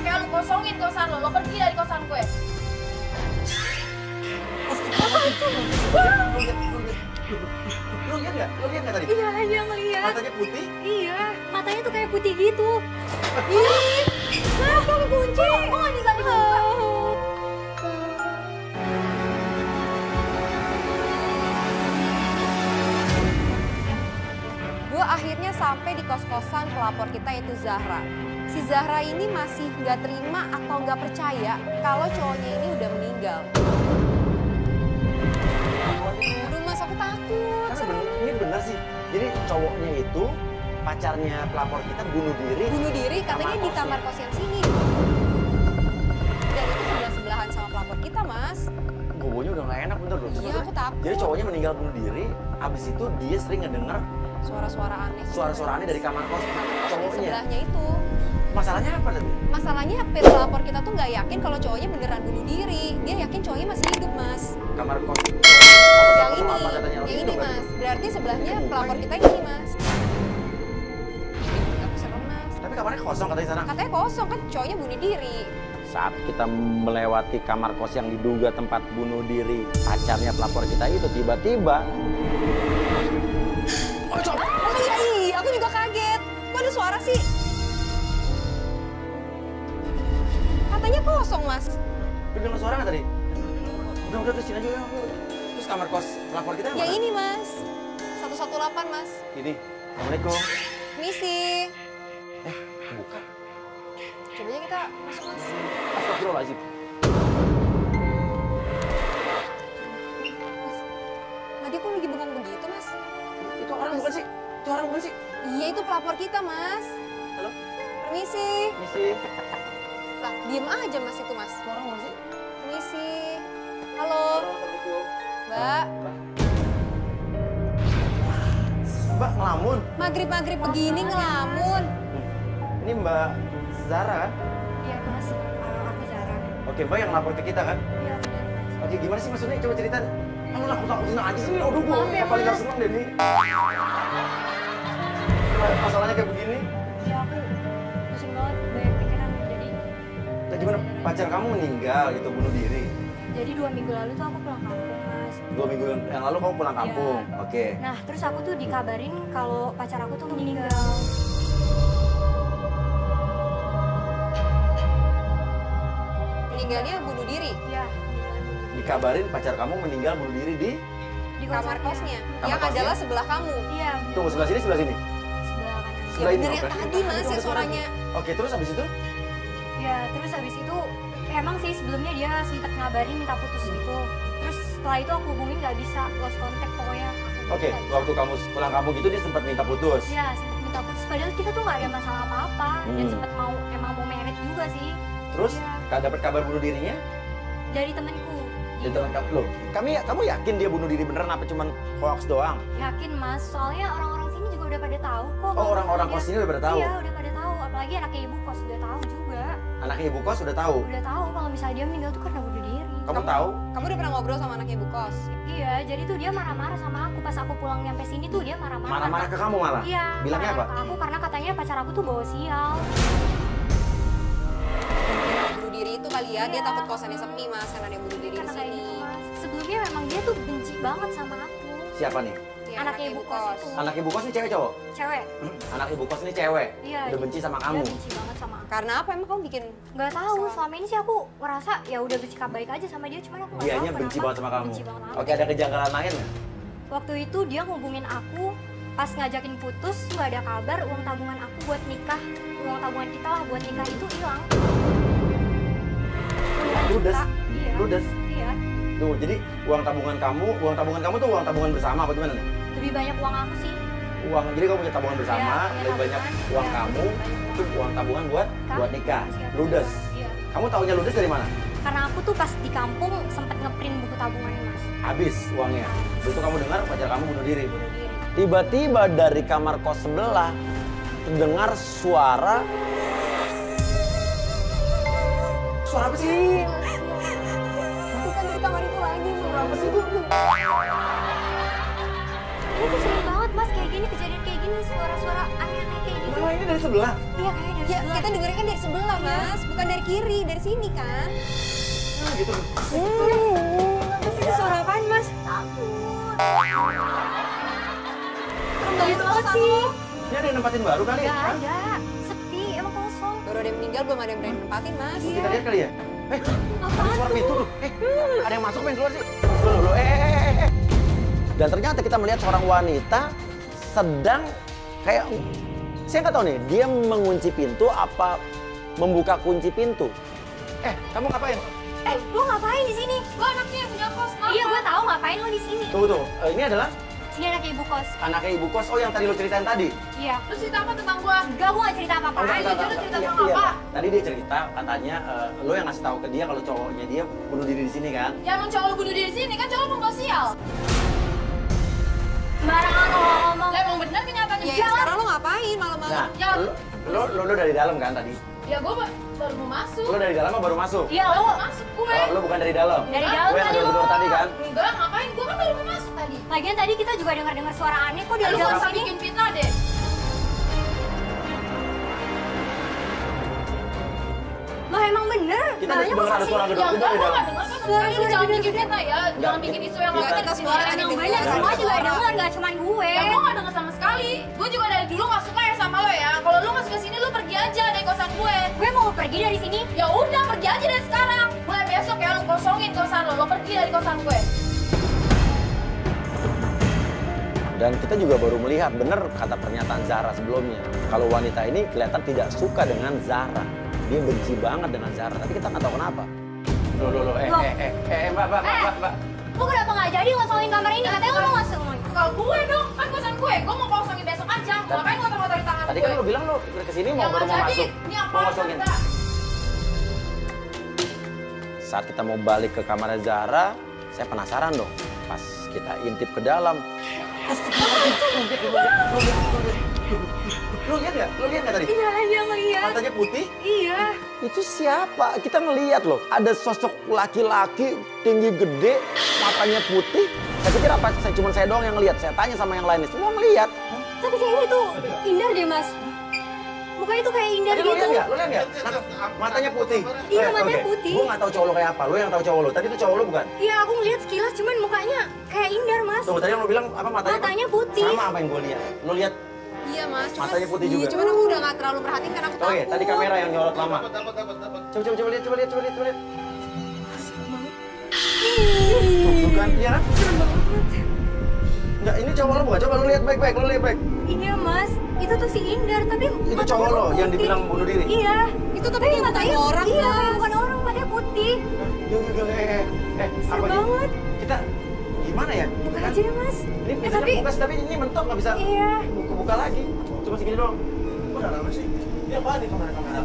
Makanya lu kosongin kosan lo pergi dari kosan gue. Lu lihat nggak? Lu lihat nggak tadi? Iya, dia ngeliat. Matanya putih? Iya, matanya tuh kayak putih gitu. Ih, mas, kok kunci? Kok nggak bisa dibuka? Gue akhirnya sampai di kos-kosan pelapor kita yaitu Zahra. Si Zahra ini masih nggak terima atau nggak percaya kalau cowoknya ini udah meninggal. Aduh mas, aku takut. Ini benar sih. Jadi cowoknya itu pacarnya pelapor kita bunuh diri. Bunuh diri katanya di kamar kos yang sini. Dan itu sebelah-sebelahan sama pelapor kita mas. Bobonya udah nggak enak bener loh. Iya, aku takut. Jadi cowoknya meninggal bunuh diri. Abis itu dia sering ngedenger Suara-suara aneh. suara-suara aneh dari kamar kos cowoknya. Sebelahnya itu. Masalahnya apa tadi? Masalahnya pelapor kita tuh nggak yakin kalau cowoknya beneran bunuh diri. Dia yakin cowoknya masih hidup mas. Kamar kos Yang ini, apa katanya? yang ini Itu kan? mas. Berarti sebelahnya pelapor kita ini mas. Aku serem mas. Tapi kamarnya kosong katanya sana. Katanya kosong kan cowoknya bunuh diri. Saat kita melewati kamar kos yang diduga tempat bunuh diri pacarnya pelapor kita itu, tiba-tiba Oh iya, aku juga kaget. Kok ada suara sih? Katanya kosong mas. lu dengar suara nggak tadi? Udah terus sini aja ya. Terus kamar kos pelapor kita Yang mana? ini mas. 118 mas. Ini. Assalamualaikum. Misi. Buka. Coba aja kita masuk mas. Astagfirullahaladzim. Nah dia kok lagi bengong begitu mas? Itu orang bukan sih? Itu orang bukan sih? Iya itu pelapor kita mas. Halo? Permisi. Misi. Lah diem aja mas itu mas. Itu orang bukan sih? Permisi. Halo. Assalamualaikum. Mbak. Mbak ngelamun. Maghrib-maghrib begini ngelamun. Ini Mbak Zara kan? Iya mas, aku Zara. Oke, Mbak yang lapor ke kita kan? Iya benar mas. Oke, gimana sih maksudnya? Coba cerita. Kamu nakut-nakutin aja sih. Aduh, gue Maaf ya, paling gak Mas. seneng deh nih. Masalahnya kayak begini. Iya aku pusing banget, banyak pikiran jadi. Nah, gimana? Pacar kamu meninggal gitu, bunuh diri. Jadi 2 minggu lalu tuh aku pulang kampung mas. 2 minggu yang lalu kamu pulang kampung. Iya. Oke. Nah terus aku tuh dikabarin kalau pacar aku tuh meninggal. Meninggalnya bunuh diri. Iya. Dikabarin pacar kamu meninggal bunuh diri di Di kamar kosnya. Kamar Yang kosnya? adalah sebelah kamu. Iya. tunggu sebelah sini, sebelah sini. Sebelah kanan. Ya Sebelah ini, bener yang oke. tadi mas ya suaranya. Oke, terus habis itu? Ya terus habis itu emang sih sebelumnya dia sempet ngabarin minta putus gitu. Terus setelah itu aku hubungin nggak bisa, lost contact pokoknya. Aku hubungin Oke, nggak bisa. waktu kamu pulang kampung gitu dia sempat minta putus. Iya sempet minta putus. Padahal kita tuh nggak ada masalah apa-apa dan sempet emang mau merit juga sih. Terus Iya. dapat kabar bunuh dirinya? Dari temenku. Dari teman kamu. Loh, kamu yakin dia bunuh diri beneran apa cuman hoax doang? Yakin mas, soalnya orang-orang sini juga udah pada tahu kok. Oh, kalau orang-orang misalnya kos sini udah pada tahu? Iya udah pada tahu, apalagi anaknya ibu kos udah tahu juga. Anaknya ibu kos udah tahu? Udah tahu kalau misalnya dia meninggal tuh karena bunuh diri. Kamu tahu? Kamu udah pernah ngobrol sama anaknya ibu kos? Iya, jadi tuh dia marah-marah sama aku pas aku pulang nyampe sini tuh dia marah-marah. Marah-marah ke kamu malah? Iya. Bilangnya marah apa? ke aku karena katanya pacar aku tuh bawa sial. Bunuh diri itu kali ya, dia Iya. takut kosannya sepi mas karena dia bunuh diri di Karena kayak sini. gitu mas. Sebelumnya memang dia tuh benci banget sama aku. Siapa nih? Si Anaknya ibu kos itu. Anak ibu kos ini cewek cowok? Cewek. Anak ibu kos ini cewek? Iya. Udah benci sama kamu? Dia benci banget sama aku. Karena apa emang kamu bikin? Nggak tahu, selama ini sih aku merasa ya udah bersikap baik aja sama dia, cuman aku nggak Dianya tahu benci kenapa. banget sama kamu? Benci banget sama Oke, aku. ada kejanggalan lain nggak? Waktu itu dia ngubungin aku, pas ngajakin putus nggak ada kabar, uang tabungan aku buat nikah, uang tabungan kita lah buat nikah itu hilang. Ludes? Iya. Ludes? Iya. Tuh, jadi uang tabungan kamu tuh uang tabungan bersama apa gimana nih? Lebih banyak uang aku sih. Jadi kamu punya tabungan bersama, Iya, punya lebih banyak tabungan. uang Iya, kamu, lebih banyak itu uang tabungan buat nikah. Iya. Ludes. Iya. Kamu taunya ludes dari mana? Karena aku tuh pas di kampung sempet ngeprint buku tabungan mas. Habis uangnya. Begitu kamu dengar pacar kamu bunuh diri. Bunuh diri. Tiba-tiba dari kamar kos sebelah terdengar suara apa sih? Bukan dari kamar itu lagi, Suara apa sih itu? Itu sering banget mas kayak gini, kejadian kayak gini, suara-suara aneh-aneh kayak gitu. Memang ini dari sebelah. Iya kayaknya dari Ya, sebelah. kita dengerin kan dari sebelah, Mas. Bukan Bukan dari kiri, dari sini kan? Gitu. Mas itu suara apaan mas? Takut. Serem banget Gitu kosan sih. lo. Ini ada yang nempatin baru kali? Gak Hah? ada, sepi, emang kosong. Baru ada yang meninggal, belum ada yang berani nempatin, Mas. Iya. Kita lihat kali ya? Apaan Ada suara tuh? pintu tuh. Ada yang masuk pengen keluar sih. Loh. Dan ternyata kita melihat seorang wanita sedang kayak, saya nggak tahu nih, dia mengunci pintu apa membuka kunci pintu. Kamu ngapain? Lo ngapain di sini? Gue anaknya yang punya kos, kenapa? Iya, gue tahu ngapain lo di sini. Tunggu. Ini adalah Ini anak ibu kos. anaknya ibu kos. Oh, yang tadi lo ceritain tadi. Iya. Lu cerita apa tentang gue? Enggak, gue gak cerita apa-apa. Enggak, Ayo, enggak, lu enggak. cerita Iya, tentang iya. apa? Tadi dia cerita katanya lo yang ngasih tahu ke dia kalau cowoknya dia bunuh diri di sini kan? Ya emang cowok lu bunuh diri di sini kan cowok pembawa sial. Sembarangan lo ngomong. Lah emang bener kenyataannya. Ya, sekarang lo ngapain malam-malam? Nah, Ya. lo dari dalam kan tadi? Ya gue baru mau masuk. Lo dari dalam apa baru masuk? Iya, Baru lo mau masuk gue. Oh, lo bukan dari dalam? dari Hah? dalam Gue yang tadi lo. gedor tadi kan? Enggak, ngapain? Gue kan baru mau masuk tadi. Lagian tadi kita juga dengar suara aneh kok dari Lu gak dalam usah sini. bikin fitnah deh. Lah emang bener. Kita Makanya dengar masa ada sih? suara Ya gedor-gedor enggak, di gue dalam. gak denger sama sekali. Lu jangan bikin fitnah ya. Jangan bikin isu yang Enggak, gak kita bener di semua sini. ada Emang di bener, luar. semua juga Suara. dengar, gak cuma gue. Ya gue gak denger sama sekali. Gue juga dari dulu gak suka ya sama lo ya. Kalau lo gak suka sini, lo pergi aja dari kosan gue. Gue mau pergi dari sini. Ya udah, pergi aja dari sekarang. Mulai besok ya, lo kosongin kosan lo. Lo pergi dari kosan gue. Dan kita juga baru melihat benar kata pernyataan Zahra sebelumnya. Kalau wanita ini kelihatan tidak suka dengan Zahra. Dia benci banget dengan Zahra, tapi kita nggak tahu kenapa. Loh, mbak. Lo kenapa gak jadi ngosongin kamar ini? Katanya lo mau masuk. Kalau gue dong, kan kosan gue. Gue mau kosongin besok aja. Mau ngapain ngotor-ngotorin tangan Tadi gue? kan lo bilang lo kesini Ya mau baru nggak mau jadi. masuk, Ini apa? mau ngosongin. Enggak. Saat kita mau balik ke kamarnya Zahra, saya penasaran dong. Pas kita intip ke dalam, Lo lihat nggak tadi? Iya, dia ngeliat. Matanya putih? Iya. Itu siapa? Kita ngelihat loh. Ada sosok laki-laki tinggi gede, matanya putih. Saya pikir apa? Cuma saya doang yang ngelihat. Saya tanya sama yang lainnya, semua ngelihat. Tapi kayaknya itu Indar deh mas. Mukanya tuh kayak Indar Tadi lo gitu. lihat nggak? Matanya putih. Iya, matanya putih. Gue nggak tahu cowok lo kayak apa. Lo yang tahu cowok lo. Tadi itu cowok lo bukan? Iya, aku ngeliat sekilas, cuman mukanya kayak Indar mas. Tuh, tadi yang lo bilang apa matanya? Matanya putih. Sama apa yang gue lihat. Lo lihat? Iya, Mas. Matanya putih juga. Cuman aku udah gak terlalu perhatiin karena aku takut. Oke, tadi kamera yang nyorot lama. Coba lihat. Tuh kan, iya kan? Enggak, ini cowok lo bukan? Coba lo lihat baik-baik, Iya mas, itu tuh si Indar, tapi Itu matanya cowok lo yang putih. dibilang bunuh diri? Iya. Itu tapi dia bukan matanya orang, Iya, Mas. bukan orang, matanya putih. Yuk, Serem apa banget. Kita gimana ya? Buka Kan? aja ya mas. Ini bisa tapi buka, tapi ini mentok nggak bisa iya. buka lagi. Cuma segini doang. Udah lama sih. Ini apaan nih kamera-kamera?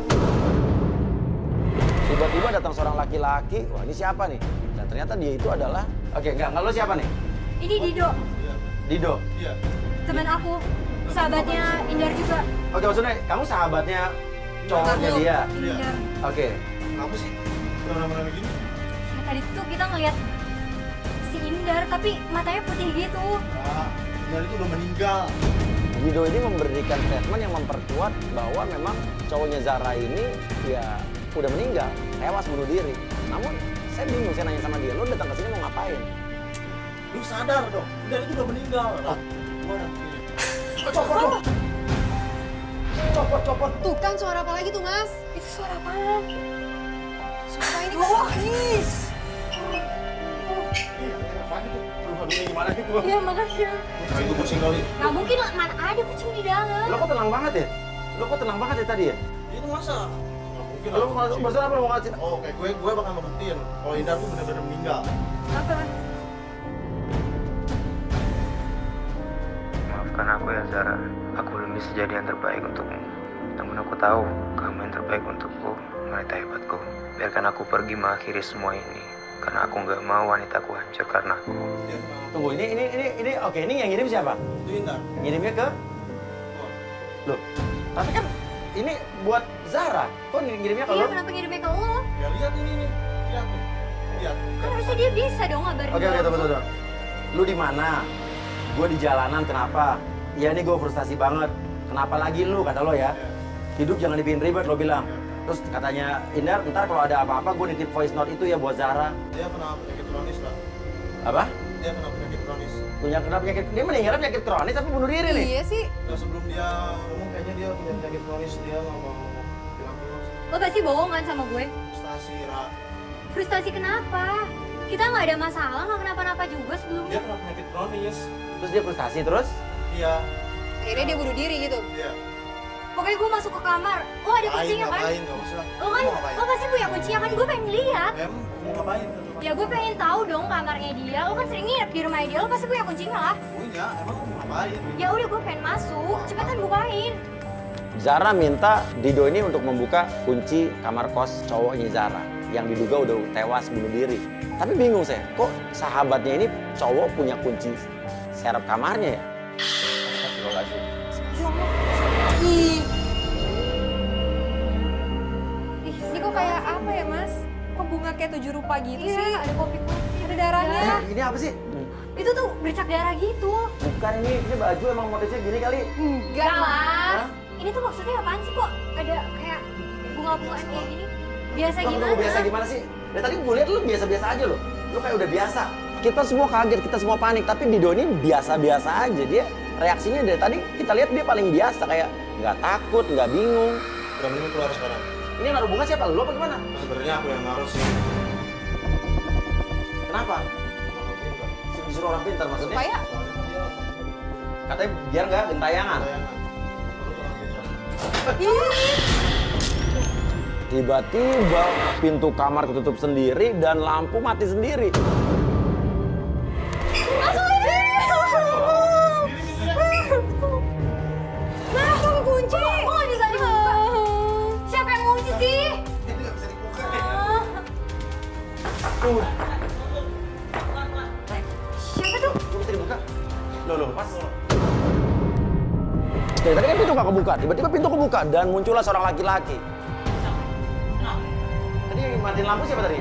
Tiba-tiba datang seorang laki-laki. Wah, ini siapa nih? Dan ternyata dia itu adalah... Oke, enggak lo siapa nih? Ini Dido, Dido. Iya. teman aku, sahabatnya Indar juga. Oke, maksudnya kamu sahabatnya cowoknya dia. Iya. Indar. Oke. Kenapa sih? Udah lama-lama gini? Nah, tadi tuh kita ngeliat si Indar, tapi matanya putih gitu. Ah, dan itu udah meninggal. Dido ini memberikan statement yang memperkuat bahwa memang cowoknya Zahra ini ya udah meninggal, tewas bunuh diri. Namun saya bingung, saya nanya sama dia, lo datang ke sini mau ngapain? Lu sadar dong, dan itu udah meninggal. Copot. Tuh kan suara apa lagi tuh, Mas? Itu suara apaan? Suara ini kan. Apaan itu? Aduh, gimana sih gua? Iya makasih. Nah, itu kucing kali. Gak mungkin lah, mana ada kucing di dalam. Lo kok tenang banget ya? Lo kok tenang banget ya tadi ya? Itu masa? Nggak mungkin Lo maksudnya apa lo mau ngasih? Oh, oke, gue bakal ngebuktiin kalau Indar tuh benar-benar meninggal. Apa? Maafkan aku ya Zara, aku belum bisa jadi yang terbaik untukmu. Namun aku tahu kamu yang terbaik untukku, wanita hebatku. Biarkan aku pergi mengakhiri semua ini, karena aku nggak mau wanitaku hancur karena aku. Iya. Tunggu, ini oke, ini yang ngirim siapa? Itu Indar. Ngirimnya ke? Loh, tapi kan ini buat Zahra. Kok ngirimnya ke Iya, lo? kenapa ngirimnya ke lo? Ya lihat ini nih. Lihat nih. Lihat. Kan harusnya dia bisa dong ngabarin Oke, gue tunggu. langsung. Lu di mana? Gue di jalanan, kenapa? Ya ini gue frustasi banget. Kenapa lagi lu, kata lo ya? Hidup jangan dibikin ribet, lo bilang. Terus katanya Indar, ntar kalau ada apa-apa gue nitip voice note itu ya buat Zahra. Dia kena penyakit kronis lah. Apa? Dia kena penyakit kronis. Kena penyakit, dia meninggal penyakit kronis tapi bunuh diri nih. Iya sih. Nah, sebelum dia ngomong kayaknya dia punya penyakit kronis, dia nggak mau bilang ke lu. Lo pasti bohong kan sama gue? Frustasi, Ra. Frustasi kenapa? Kita nggak ada masalah, nggak kenapa-napa juga Dia sebelumnya. kena penyakit kronis. Terus dia frustasi terus. Iya. Akhirnya dia bunuh diri gitu. Iya. Pokoknya gue masuk ke kamar, lo ada kuncinya kan? Ngapain? Nggak usah. Lo kan, Mau ngapain? lo pasti punya kuncinya kan? Gue pengen lihat. Em, mau ngapain? Ya gue pengen tahu dong kamarnya dia. Lo kan sering nginep di rumahnya dia, lo pasti punya kuncinya lah. Punya, emang mau ngapain? Ya udah gue pengen masuk, cepetan bukain. Zahra minta Dido ini untuk membuka kunci kamar kos cowoknya Zahra yang diduga udah tewas bunuh diri. Tapi bingung saya, kok sahabatnya ini cowok punya kunci serep kamarnya ya? Astagfirullahaladzim. Ih. Ih, ini kok kayak apa ya, Mas? Kok bunga kayak 7 rupa gitu Iya, sih? ada kopi-kopi. Ada darahnya. Ini apa sih? Itu tuh bercak darah gitu. Bukan ini baju emang motifnya gini kali. Enggak lah. Ini tuh maksudnya apaan sih kok? Ada kayak bunga-bungaan kayak gini. Biasa Lo gimana? biasa gimana sih? Dari tadi gue lihat lu biasa-biasa aja lo. Lu kayak udah biasa. Kita semua kaget, kita semua panik. Tapi Dido ini biasa-biasa aja. Dia reaksinya dari tadi kita lihat dia paling biasa. Kayak nggak takut, nggak bingung. Udah mending keluar sekarang. Ini naruh bunga siapa? Lu apa gimana? Sebenarnya aku yang naruh sih. Kenapa? Disuruh orang pintar maksudnya? Supaya Soalnya kan dia Katanya biar nggak gentayangan. tayangan. Baru orang pintar. Tiba-tiba pintu kamar ketutup sendiri dan lampu mati sendiri. Nah, kok kunci? Kok nggak bisa dibuka? Siapa yang ngunci sih? Ini nggak bisa dibuka. Siapa tuh? Kok bisa dibuka? Loh, pas. Dari tadi kan pintu nggak kebuka, tiba-tiba pintu kebuka dan muncullah seorang laki-laki. Tadi yang matiin lampu siapa tadi?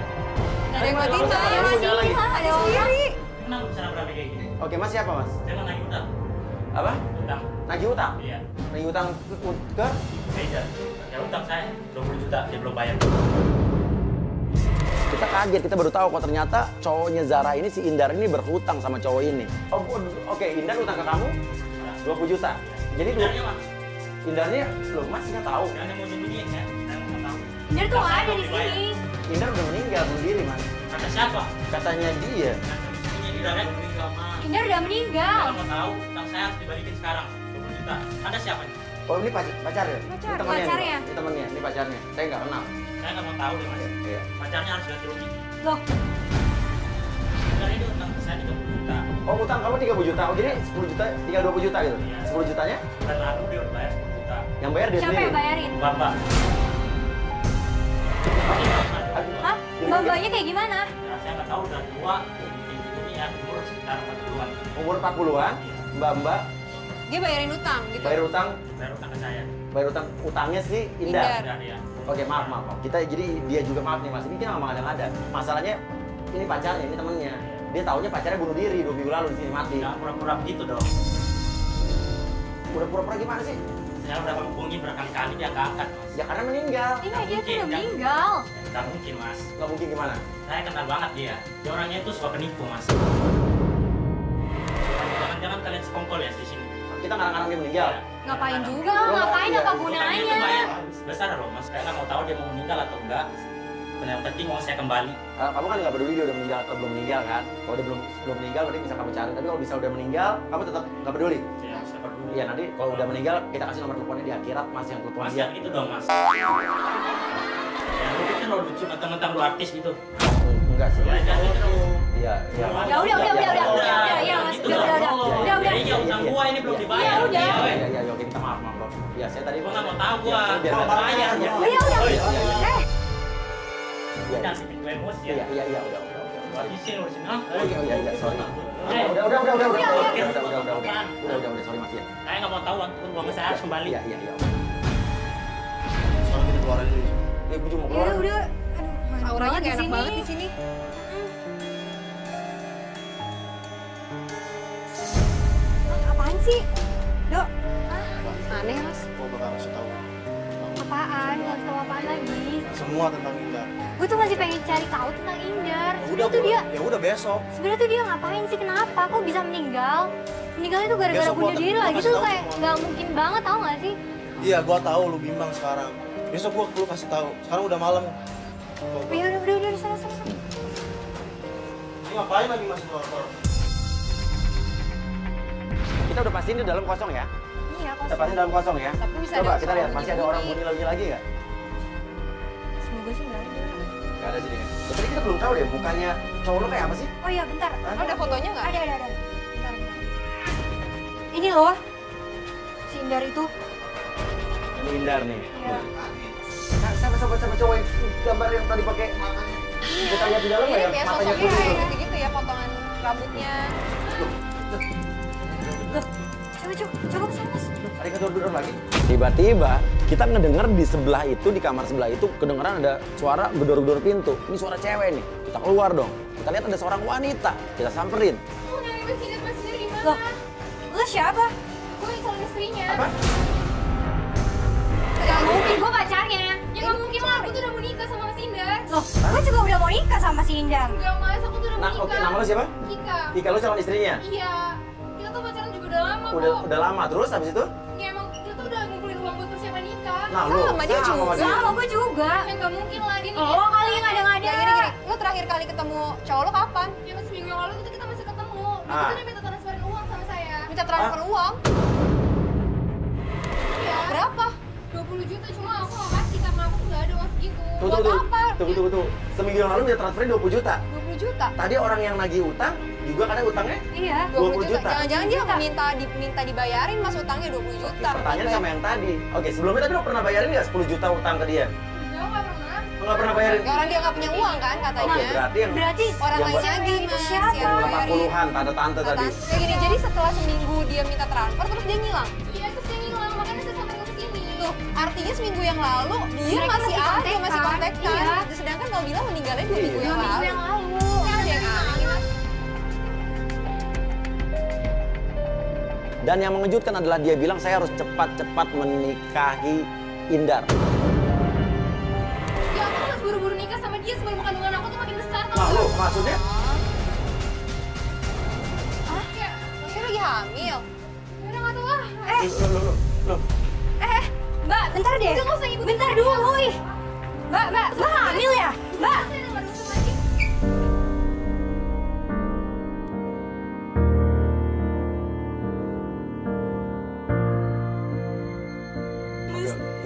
ada yang matiin, Lampu siapa? ada yang Lampu nyala lagi. matiin, ada sendiri. Kenapa bisa nabrak kayak gini? Oke, mas siapa mas? Saya mau nagih utang. Apa? Utang. Nagih utang? Iya. Nagih utang ke? Beda. Ya utang saya 20 juta dia belum bayar. Kita kaget, kita baru tahu kok ternyata cowoknya Zahra ini, si Indar ini berhutang sama cowok ini. Oh, oke, Indar utang ke kamu 20 juta. Jadi Benarnya mas. Indarnya, loh mas nggak tahu. Jangan mau nyembunyiin ya. Saya mau tahu. Dia tuh Utang saya ada belum di dibayar. sini. Indar udah meninggal bunuh diri mas. Kata siapa? Katanya dia. Ini di dalam meninggal mas. Indar udah meninggal. Saya mau tahu utang saya harus dibalikin sekarang 20 juta. Ada siapa nih? Oh ini pacar ya? Pacar, Ini temannya nih, pacarnya. Pak. Ini temannya, ini pacarnya. Saya nggak kenal. Saya nggak mau tahu deh mas. Iya. Pacarnya harus ganti rugi. Loh, Dan ini utang saya 30 juta. Oh utang kamu 30 juta, oh jadi 10 juta, tinggal 20 juta gitu? Iya. 10 jutanya? Dan lalu dia udah bayar 10 juta. Yang bayar dia siapa sendiri? yang bayarin? Bapak. Hah? Mbak-mbaknya kayak gimana? Ya, saya nggak tahu udah tua. Ini ya umur sekitar 40-an. Umur 40-an, mbak-mbak, Dia bayarin utang gitu. bayar utang, Bayar utang ke saya. bayar utang, utangnya si Indar. Indar. Dan ya. Oke maaf, maaf. Kita jadi dia juga maaf nih mas, ini kita nggak ada. Masalahnya ini pacarnya, ini temennya. Dia taunya pacarnya bunuh diri 2 minggu lalu di sini mati. Jangan pura-pura gitu dong. Udah pura-pura gimana sih? Saya udah menghubungi berkali-kali dia nggak angkat mas. Ya karena meninggal. Iya, dia tuh mungkin, udah kan? meninggal. Nggak mungkin mas. Nggak mungkin gimana? Saya kenal banget dia. Dia orangnya itu suka penipu mas. Jangan-jangan kalian sekongkol ya di sini. Kita ngarang-ngarang dia meninggal. Ngapain juga? Enggak, ngapain Iya. apa Utangnya itu gunanya? bayar besar loh mas. Saya nggak mau tahu dia mau meninggal atau enggak. Yang penting mau saya kembali. Kamu kan nggak peduli dia udah meninggal atau belum meninggal kan? Kalau dia belum meninggal berarti bisa kamu cari. Tapi kalau bisa udah meninggal, kamu tetap nggak peduli. Ya, saya peduli. Iya nanti kalau udah meninggal kita kasih nomor teleponnya di akhirat mas yang telepon Mas dia. jangan gitu dong mas. Ya lu pikir lo lucu mentang-mentang lu artis gitu. Enggak sih. Ya jangan gitu dong. Iya iya. Ya udah, ya mas, Gitu udah, dong. udah. Ya iya utang gua ini belum dibayar. Ya udah. Iya, Iya iya oke kita maaf bro. Iya saya tadi. Gua nggak mau tahu gua. Iya, biar Mau nggak- bayar ya. Iya, udah. Iya iya iya. Iya Jangan bikin gue emosi ya. iya iya udah. Lu habisin lu sini. Hah? Oh iya iya sorry. Eh, Udah Udah, sorry mas ya. saya nggak mau tahu uang saya harus kembali. Iya iya iya. Sekarang kita keluar aja dari sini. Ya gue cuma Ya keluar. udah. Aduh, Auranya gak enak sini. banget di sini. Apaan sih? Dok, Aneh mas. Gua bakal kasih tahu. apaan? Nggak usah tahu apaan lagi? Semua tentang Indar. Gue tuh masih pengen cari tahu tentang Indar. Udah, Sebenarnya tuh dia, ya udah besok. sebenarnya tuh dia ngapain sih? Kenapa? Kok bisa meninggal? Meninggalnya tuh gara-gara Besok bunuh gua- diri gua lagi kasih tuh tahu kayak semua. nggak mungkin banget, tau nggak sih? Iya, gua tahu lu bimbang sekarang. Besok lu kasih tahu. Sekarang udah malam. Ya udah sana. Ini ngapain lagi masuk motor? Kita udah pastiin di dalam kosong ya? Iya, Kita kosong. pastiin dalam kosong ya? Tapi bisa Coba ada kita suara lihat, masih ada orang bunyi-bunyi. bunyi lagi nggak? Semoga sih nggak ada. Nggak ada sih dia. Tapi kita belum tahu deh, mukanya cowok lo kayak apa sih? Oh iya, bentar. Oh, ada fotonya nggak? Ada. Bentar. Ini loh, si Indar itu. Ini Indar nih. Iya. Nah, sama cowok yang gambar yang tadi pakai matanya. Kita lihat di dalam nggak ya? Mirip ya Matanya sosoknya kuning. kayak gitu-gitu ya, potongan rambutnya. Loh, coba kesana, Mas. Ada gedor-gedor lagi. Tiba-tiba kita ngedenger di sebelah itu, di kamar sebelah itu kedengeran ada suara gedor-gedor pintu. Ini suara cewek nih. Kita keluar dong. Kita lihat ada seorang wanita. Kita samperin. Lu nyari Mas Indar di mana? Loh, lo siapa? Gue calon istrinya. Apa? Gak mungkin, gue pacarnya. Ya nggak mungkin lah, aku tuh udah mau nikah sama Mas Indar. Loh, gue juga udah mau nikah sama si Indar. Enggak Mas, aku tuh udah mau Nah, nikah. oke, nama lo siapa? Kika. Ika, lo calon istrinya? Iya. Kita tuh pacaran juga udah lama Udah lama. Terus habis itu? Ya emang kita tuh udah ngumpulin uang buat persiapan nikah. Nah, lo Sama dia juga. Sama gue juga. Ya nggak mungkin lah, dia nikah. Oh, kali yang ada-ada. Ya gini, lu terakhir kali ketemu cowok lu kapan? Ya pas seminggu yang lalu itu kita masih ketemu. Dia Ah. tuh udah minta transferin uang sama saya. Minta transfer uang. Iya. Berapa? 20 juta, cuma aku nggak kasih karena aku tuh nggak ada uang segitu. Buat apa? Tunggu. Seminggu yang lalu dia transferin 20 juta. 20 juta. Tadi orang yang nagih utang juga kadang utangnya. Iya. 20 juta. juta. Jangan-jangan dia minta dibayarin mas utangnya 20 juta. Pertanyaan sama yang tadi. Oke, sebelumnya tadi lo pernah bayarin nggak 10 juta utang ke dia? Nggak pernah. Lo nggak pernah bayarin? Ya, orang dia nggak punya uang kan Oke, katanya. berarti yang Berarti Orang yang lainnya lagi itu mas siapa? yang bayarin. 80-an, tante-tante tadi. Kayak gini, jadi setelah seminggu dia minta transfer terus dia ngilang. Iya, terus dia ngilang, makanya saya sampai ke sini. Tuh, artinya seminggu yang lalu dia Mereka masih masih ada, kontekan. masih kontekan. Iya. Sedangkan kau bilang meninggalnya 2 minggu Iya. yang 2 minggu lalu. yang lalu. Kan ada yang aneh nih mas. Dan yang mengejutkan adalah dia bilang saya harus cepat-cepat menikahi Indar. Ya aku tuh harus buru-buru nikah sama dia sebelum kandungan aku tuh makin besar. Nah, lo maksudnya? Ya, Saya lagi hamil. udah nggak tahu lah. Lo. Mbak, bentar deh. Udah nggak usah ngikutin Bentar saya. dulu, ih. Mbak hamil ya? Mbak. Saya udah nggak ada urusan lagi.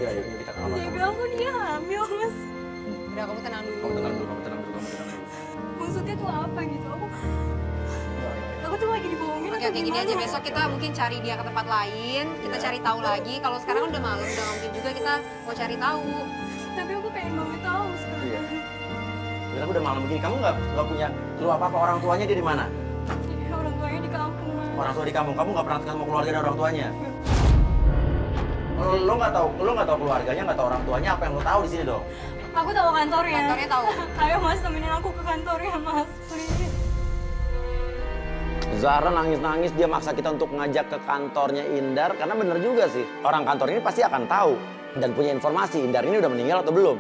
Iya, kita ke kamar. Dia bilang kok dia hamil, Mas. Udah kamu tenang dulu. Kamu tenang dulu. Maksudnya tuh apa gitu? Aku tuh lagi dibohongin. Oke, gini aja, besok kita mungkin cari dia ke tempat lain, kita cari tahu lagi. Kalau sekarang udah malam, udah nggak mungkin juga kita mau cari tahu. Tapi aku pengen banget tahu sekarang. Iya. Bilang udah malam begini, kamu nggak punya clue apa-apa orang tuanya dia di mana? Iya, orang tuanya di kampung, Mas. Orang tua di kampung, kamu nggak pernah ketemu keluarga dan orang tuanya? Lo nggak tahu keluarganya, nggak tahu orang tuanya, apa yang lo tahu di sini dong? Aku tahu kantornya. Kantornya tahu. Ayo Mas, temenin aku ke kantornya, Mas. Please. Zahra nangis-nangis, dia maksa kita untuk ngajak ke kantornya Indar, karena bener juga sih, orang kantor ini pasti akan tahu dan punya informasi Indar ini udah meninggal atau belum.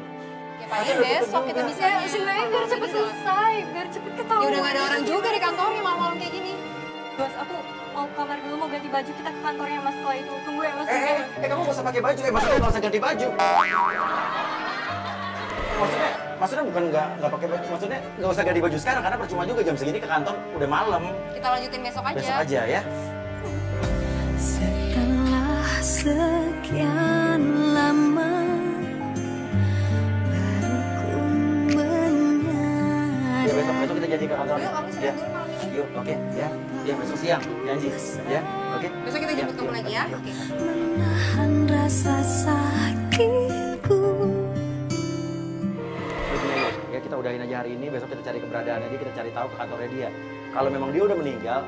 Ya paling besok kita bisa. Ya, sebenarnya biar cepet selesai, biar cepet ketahuan. Ya udah nggak ada orang juga di kantornya malam-malam kayak gini. Mas, aku mau kamar dulu, mau ganti baju, kita ke kantornya Mas setelah itu. Tunggu ya Mas. Kamu gak usah pakai baju, maksudnya gak usah ganti baju. Maksudnya bukan nggak pakai baju, maksudnya nggak usah ganti baju sekarang karena percuma juga jam segini ke kantor udah malam. Kita lanjutin besok aja. Besok aja ya. Setelah sekian lama baru ku menyadari. Ya besok kita janji ke kantor. Yuk, kamu Ya. istirahat dulu malam ini. Yuk, oke ya. Ya besok siang janji. Ya, oke. Besok kita jemput kamu lagi ya. Oke. Menahan rasa sakitku. Ya kita udahin aja hari ini, besok kita cari keberadaannya dia, kita cari tahu ke kantornya dia. Kalau memang dia udah meninggal,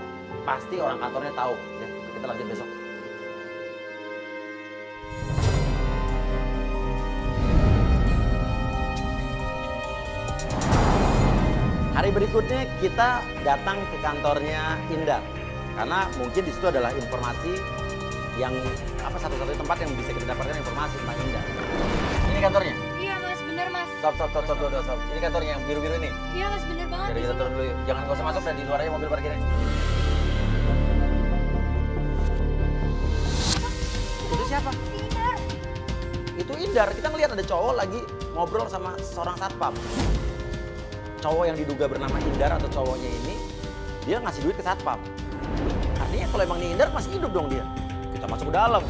pasti orang kantornya tahu. Ya, kita lanjut besok. Hari berikutnya kita datang ke kantornya Indar, karena mungkin di situ adalah informasi yang satu-satunya tempat yang bisa kita dapatkan informasi tentang Indar. Ini kantornya. Stop. Ini kantornya yang biru-biru ini. Iya mas, bener banget. Jadi kita turun dulu yuk. Jangan gak usah masuk dan di luar aja mobil parkirnya. Itu siapa? Indar. Itu Indar. Kita ngeliat ada cowok lagi ngobrol sama seorang satpam. Cowok yang diduga bernama Indar atau cowoknya ini, dia ngasih duit ke satpam. Artinya kalau emang ini Indar masih hidup dong dia. Kita masuk ke dalam.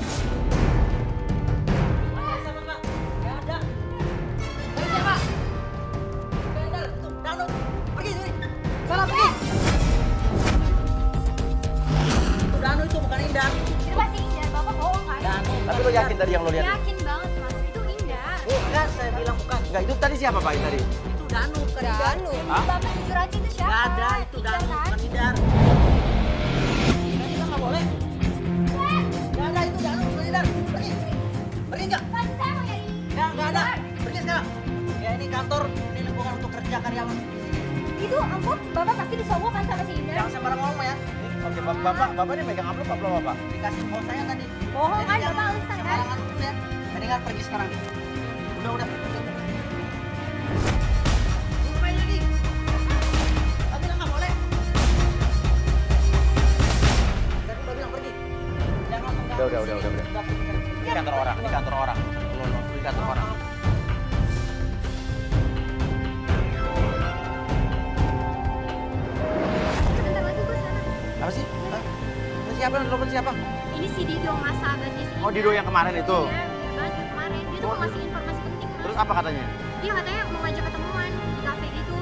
Itu pasti Indar, bapak bohong kan? Tapi lo yakin tadi yang lo lihat? Yakin banget mas, itu Indar. Bukan, saya bilang bukan. Enggak, itu tadi siapa Pak tadi? Itu Danu, bukan Indar. Danu. Hah? Bapak jujur aja itu siapa? Gak ada, itu Indar Danu, kan? bukan Indar. Kita nggak boleh. Gak ada, itu Danu, bukan Indar. Pergi. Pergi nggak? Mas, saya mau nyari. Nggak ada. Pergi sekarang. Ya ini kantor, ini lingkungan untuk kerja karyawan. Itu angkot bapak pasti disogok kan sama si Indar? Jangan sembarang ngomong ya. Oke, bapak ini megang amplop apa bapak? Dikasih bos saya tadi. Bohong kan, Jadi bapak jangan alasan kan? sembarangan dulu ya. Mendingan pergi sekarang. Udah. Ngapain lagi? Saya bilang nggak boleh. Saya udah bilang pergi. Jangan mengganggu. Udah. Ini kantor orang, Lo, di kantor orang. Sebentar lagi gue sana. Apa sih? Hah? Ini siapa yang telepon siapa? Ini si Dido mas sahabatnya si Oh, Dido yang kemarin itu? Iya, bener banget yang kemarin. Dia tuh mau ngasih informasi penting mas. Terus apa katanya? Dia katanya mau ngajak ketemuan di kafe gitu.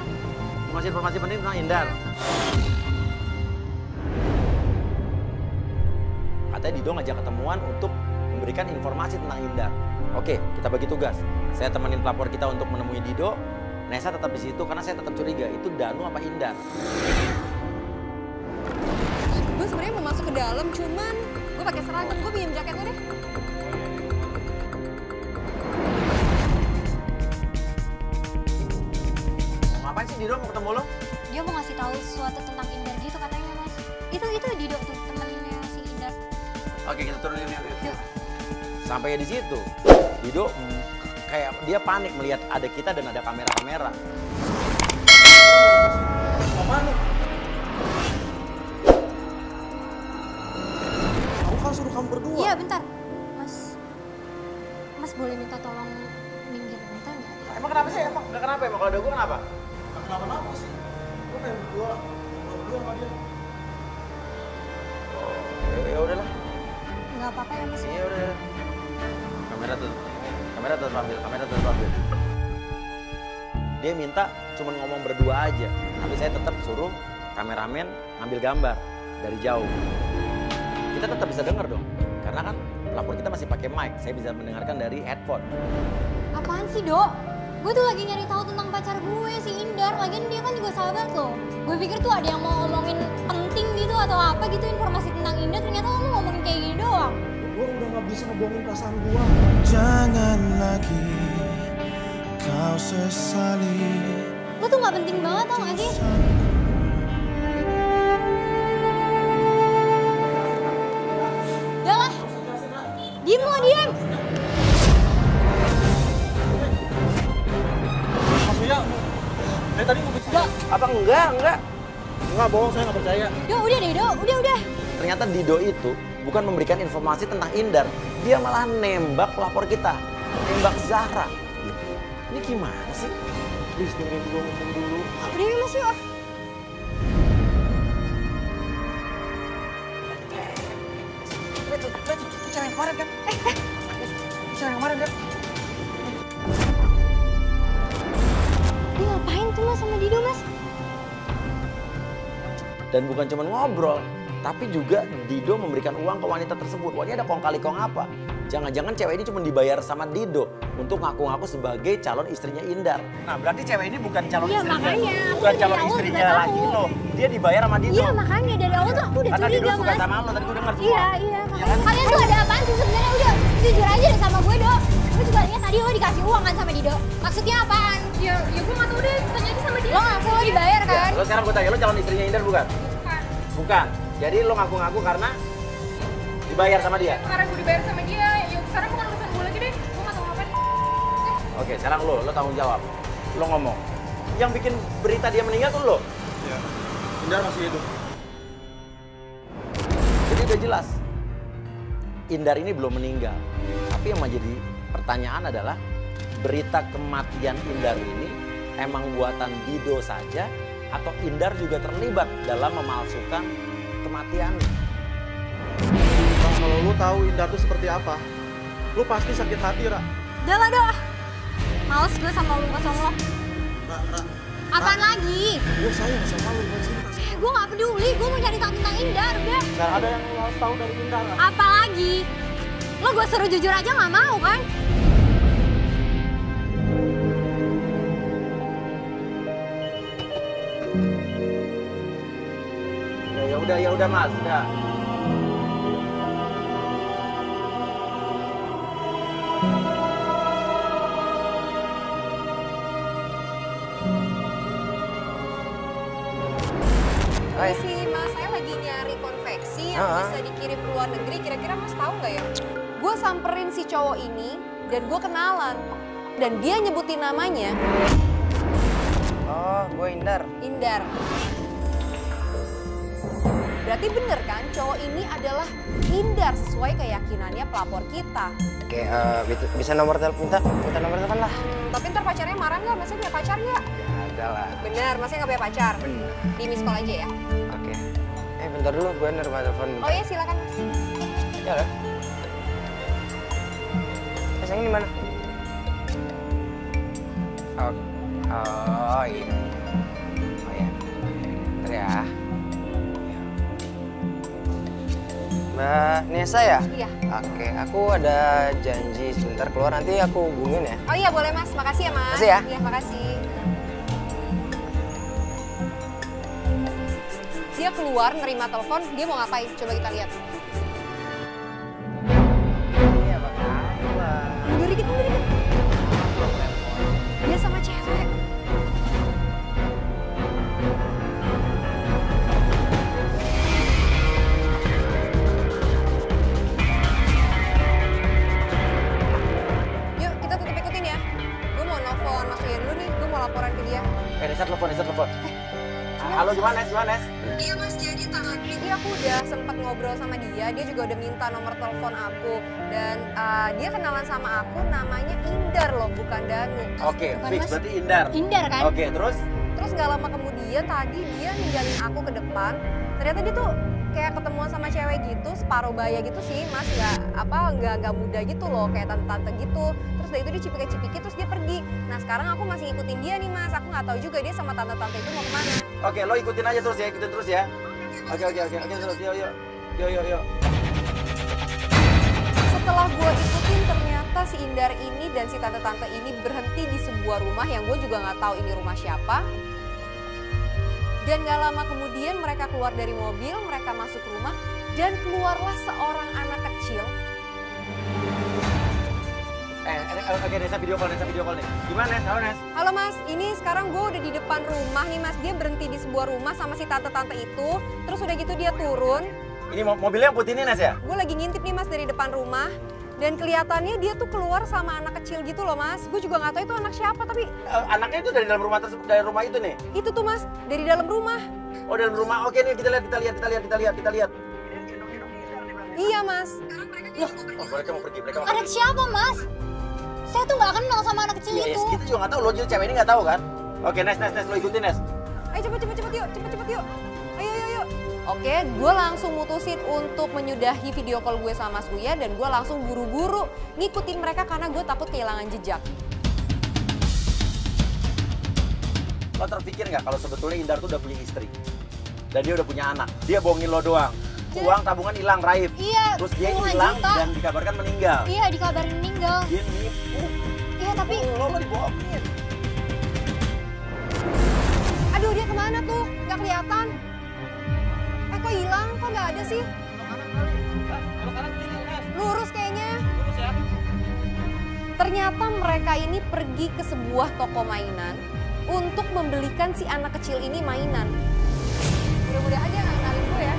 Mau ngasih informasi penting tentang Indar. Katanya Dido ngajak ketemuan untuk memberikan informasi tentang Indar. Oke, kita bagi tugas. Saya temenin pelapor kita untuk menemui Dido. Nesa tetap di situ karena saya tetap curiga itu Danu apa Indar. Gue sebenarnya mau masuk ke dalam, cuman gue pakai seragam. Gue pinjam jaket lo deh. Ngapain sih Dido mau ketemu lo? Dia mau ngasih tahu sesuatu tentang Indar gitu katanya mas. Itu Dido tuh temennya si Indar. Oke, kita turun yuk. Sampai di situ, Dido kayak dia panik melihat ada kita dan ada kamera-kamera. Apaan lu? Aku kan suruh kamu berdua. Iya bentar. Mas boleh minta tolong minggir bentar nggak? Emang kenapa sih? Emang nggak kenapa? Emang kalau ada gue kenapa? Nggak kenapa-napa sih. Gue pengen berdua sama dia. Ya udahlah. Nggak apa-apa ya mas. Iya udah. Kamera tuh ambil. Dia minta cuma ngomong berdua aja, tapi saya tetap suruh kameramen ngambil gambar dari jauh. Kita tetap bisa dengar dong, karena kan pelapor kita masih pakai mic, saya bisa mendengarkan dari headphone. Apaan sih Dok? Gue tuh lagi nyari tahu tentang pacar gue si Indar. Lagian dia kan juga sahabat lo. Gue pikir tuh ada yang mau ngomongin penting gitu atau apa gitu informasi tentang Indar. Ternyata lo ngomongin kayak gini doang. Gue udah nggak bisa ngebohongin perasaan gue. Jangan lagi kau sesali. Lo tuh nggak penting banget tau gak sih? Udah lah. Diem lo, diem. Maksudnya, dari tadi mau bicara. Apa enggak? Enggak bohong, saya nggak percaya. Dok, udah deh Dok, udah. Ternyata Dido itu bukan memberikan informasi tentang Indar, dia malah nembak pelapor kita, nembak Zahra. Ini gimana sih? Please, dengerin gue ngomong dulu. Udah ya mas yuk. Itu cewek yang kemarin kan? Cewek yang kemarin kan? Dia ngapain tuh mas sama Dido mas? Dan bukan cuma ngobrol, tapi juga Dido memberikan uang ke wanita tersebut. Wah, ini ada kong kali kong apa? Jangan-jangan cewek ini cuma dibayar sama Dido untuk ngaku-ngaku sebagai calon istrinya Indar. Nah, berarti cewek ini bukan calon Iya, istrinya. makanya. Aku Bukan dari calon awal istrinya juga lagi tahu. lo. Dia dibayar sama Dido. Iya makanya dari awal tuh aku udah Karena Dido curiga suka mas. sama lo, tadi gue denger semua. Iya makanya. Kalian tuh ada apaan sih sebenarnya? Udah jujur aja deh sama gue Dok. Gue juga lihat tadi lo dikasih uang kan sama Dido. Maksudnya apaan? Ya gue nggak tahu deh. Tanya aja sama dia. Lo ngaku lo dibayar Ya, kan? lo sekarang gue tanya, lo calon istrinya Indar bukan? Bukan. Jadi lo ngaku-ngaku karena dibayar sama dia? Karena gue dibayar sama dia, ya sekarang bukan urusan gue lagi deh. Gue gak tau ngapain. Oke, sekarang lo tanggung jawab. lo ngomong. Yang bikin berita dia meninggal tuh lo. Iya. Indar masih hidup. Jadi udah jelas. Indar ini belum meninggal. Tapi yang menjadi pertanyaan adalah berita kematian Indar ini emang buatan Dido saja atau Indar juga terlibat dalam memalsukan kematiannya? Bang, kalau lu tahu Indar tuh seperti apa, lu pasti sakit hati, Ra. Udah lah, Dok. Males gue sama lu kosong lo. Ra. Apaan lagi? Gue sayang sama lu, gue cinta sama lu. Gue gak peduli, gue mau cari tahu tentang Indar, udah. Gak ada yang lu harus tahu dari Indar, Ra. Apa lagi? Lo gue suruh jujur aja gak mau kan? Ya udah Mas, udah. Sih Mas, saya lagi nyari konveksi yang bisa dikirim ke luar negeri. Kira-kira Mas tahu nggak ya? Gue samperin si cowok ini dan gue kenalan. Dan dia nyebutin namanya. Oh, gue Indar. Indar. Berarti bener kan cowok ini adalah Indar sesuai keyakinannya pelapor kita. Oke, bisa nomor telepon, minta nomor telepon lah. Tapi ntar pacarnya marah nggak? Masnya punya pacar nggak? Ya, ada lah. Bener, masnya nggak punya pacar? Bener. Di miss call aja ya. Oke. Bentar dulu, gue nerima telepon. Oh iya, silakan Mas. Ya lah. Pasangnya di mana? Oh iya. Oh ya. Bentar ya. Mbak Nesa ya? Iya. Oke, aku ada janji sebentar keluar, nanti aku hubungin ya. Oh iya, boleh Mas. Makasih ya Mas. Makasih ya. Iya, makasih. Dia keluar nerima telepon, dia mau ngapain? Coba kita lihat. Iya, bakal. Mundur dikit. Dia sama cewek. Yuk, kita tetap ikutin ya. Gue mau nelfon Mas Uya dulu nih, gue mau laporan ke dia. Nesa telepon. Halo, gimana Nes? Iya Mas, jadi tadi aku udah sempat ngobrol sama dia juga udah minta nomor telepon aku. Dan dia kenalan sama aku, namanya Indar loh, bukan Danu. Oke, Bukan, fix Mas. berarti Indar. Indar kan? Oke, terus? Terus gak lama kemudian tadi dia ninggalin aku ke depan. Ternyata dia tuh kayak ketemuan sama cewek gitu, separuh baya gitu sih Mas. Nggak muda gitu loh, kayak tante-tante gitu. Terus dari itu dia cipika-cipiki terus dia pergi. Nah sekarang aku masih ngikutin dia nih Mas. Aku nggak tahu juga dia sama tante-tante itu mau kemana. Oke, lo ikutin aja terus ya, Oke, terus, yuk. Setelah gue ikutin ternyata si Indar ini dan si tante-tante ini berhenti di sebuah rumah yang gue juga nggak tahu ini rumah siapa. Dan gak lama kemudian mereka keluar dari mobil, mereka masuk rumah dan keluarlah seorang anak kecil. Oke, Nesa video call nih. Gimana Nes? Halo Nes? Halo Mas, ini sekarang gue udah di depan rumah nih Mas. Dia berhenti di sebuah rumah sama si tante-tante itu. Terus udah gitu dia turun. Ini mobilnya yang putih ini Nes ya? Gue lagi ngintip nih Mas dari depan rumah. Dan kelihatannya dia tuh keluar sama anak kecil gitu loh Mas. Gue juga nggak tahu itu anak siapa tapi... Anaknya itu dari dalam rumah dari rumah itu nih? Itu tuh Mas, dari dalam rumah. Oh dalam rumah, oke nih kita lihat. Iya Mas. Oh, mereka mau pergi. Anak siapa, Mas? Saya tuh nggak kenal sama anak kecil Iya, itu. kita juga nggak tahu, lo juga cewek ini nggak tahu kan? Oke, Nes, lo ikutin Nes. Ayo cepet yuk. Ayo. Oke, gue langsung mutusin untuk menyudahi video call gue sama Mas Uya dan gue langsung buru-buru ngikutin mereka karena gue takut kehilangan jejak. Lo terpikir nggak kalau sebetulnya Indar tuh udah punya istri dan dia udah punya anak, dia bohongin lo doang. Uang tabungan hilang raib. Iya, terus dia puluhan hilang juta. dan dikabarkan meninggal. Iya, dikabarin meninggal. Dia nipu. Iya, tapi... Lo dibohongin. Aduh, dia kemana tuh? Gak kelihatan. Kok hilang? Kok gak ada sih? Lurus kayaknya. Ternyata mereka ini pergi ke sebuah toko mainan untuk membelikan si anak kecil ini mainan. Mudah-mudahan aja gak kenalin gue ya.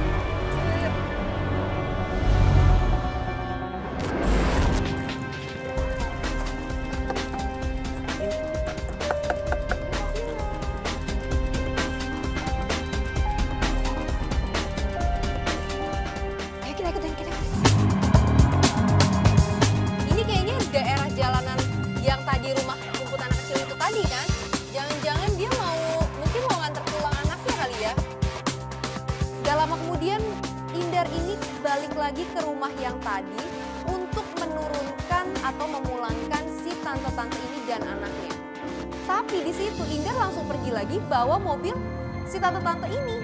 Indar ini balik lagi ke rumah yang tadi untuk menurunkan atau memulangkan si tante-tante ini dan anaknya. Tapi di situ Indar langsung pergi lagi bawa mobil si tante-tante ini.